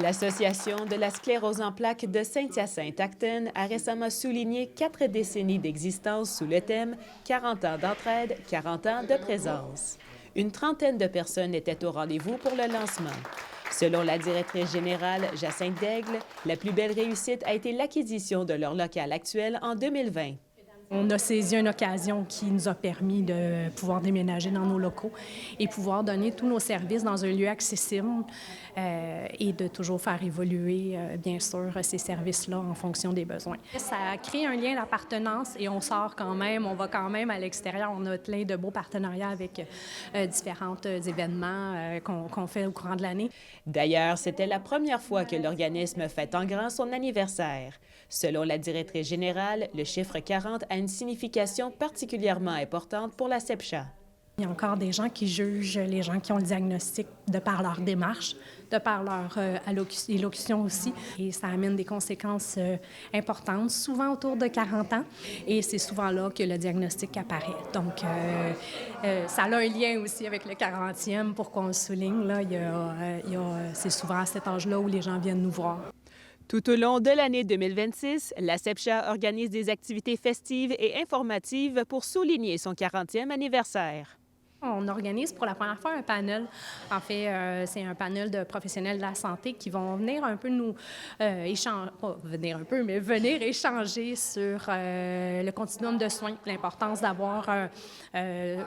L'Association de la sclérose en plaques de Saint-Hyacinthe-Acton a récemment souligné 4 décennies d'existence sous le thème « 40 ans d'entraide, 40 ans de présence ». Une trentaine de personnes étaient au rendez-vous pour le lancement. Selon la directrice générale, Jacinthe Daigle, la plus belle réussite a été l'acquisition de leur local actuel en 2020. On a saisi une occasion qui nous a permis de pouvoir déménager dans nos locaux et pouvoir donner tous nos services dans un lieu accessible et de toujours faire évoluer, bien sûr, ces services-là en fonction des besoins. Ça crée un lien d'appartenance et on sort quand même, on va quand même à l'extérieur. On a plein de beaux partenariats avec différents événements qu'on fait au courant de l'année. D'ailleurs, c'était la première fois que l'organisme fête en grand son anniversaire. Selon la directrice générale, le chiffre 40 a une signification particulièrement importante pour la CEPCHA. Il y a encore des gens qui jugent les gens qui ont le diagnostic de par leur démarche, de par leur élocution aussi. Et ça amène des conséquences importantes, souvent autour de 40 ans. Et c'est souvent là que le diagnostic apparaît. Donc, ça a un lien aussi avec le 40e pour qu'on le souligne. Là, c'est souvent à cet âge-là où les gens viennent nous voir. Tout au long de l'année 2026, la CEPCHA organise des activités festives et informatives pour souligner son 40e anniversaire. On organise pour la première fois un panel. En fait, c'est un panel de professionnels de la santé qui vont venir un peu nous échanger, pas venir un peu, mais venir échanger sur le continuum de soins, l'importance d'avoir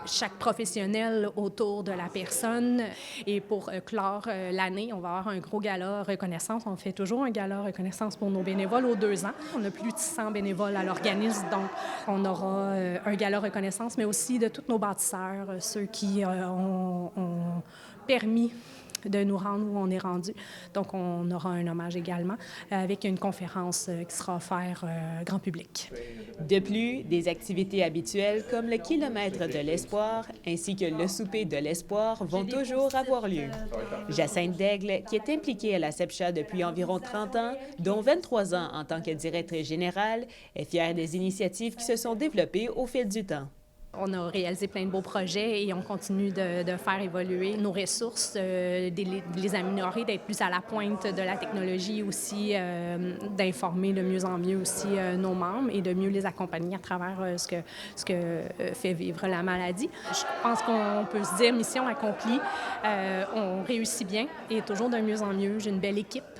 chaque professionnel autour de la personne. Et pour clore l'année, on va avoir un gros gala reconnaissance. On fait toujours un gala reconnaissance pour nos bénévoles aux 2 ans. On a plus de 100 bénévoles à l'organisme, donc on aura un gala reconnaissance, mais aussi de tous nos bâtisseurs, ceux qui ont permis de nous rendre où on est rendu. Donc, on aura un hommage également avec une conférence qui sera offerte grand public. De plus, des activités habituelles comme le kilomètre de l'espoir ainsi que le souper de l'espoir vont toujours avoir lieu. Jacinthe Daigle, qui est impliquée à la CEPCHA depuis environ 30 ans, dont 23 ans en tant que directrice générale, est fière des initiatives qui se sont développées au fil du temps. On a réalisé plein de beaux projets et on continue de faire évoluer nos ressources, de les améliorer, d'être plus à la pointe de la technologie aussi, d'informer de mieux en mieux aussi nos membres et de mieux les accompagner à travers ce que fait vivre la maladie. Je pense qu'on peut se dire mission accomplie. On réussit bien et toujours de mieux en mieux. J'ai une belle équipe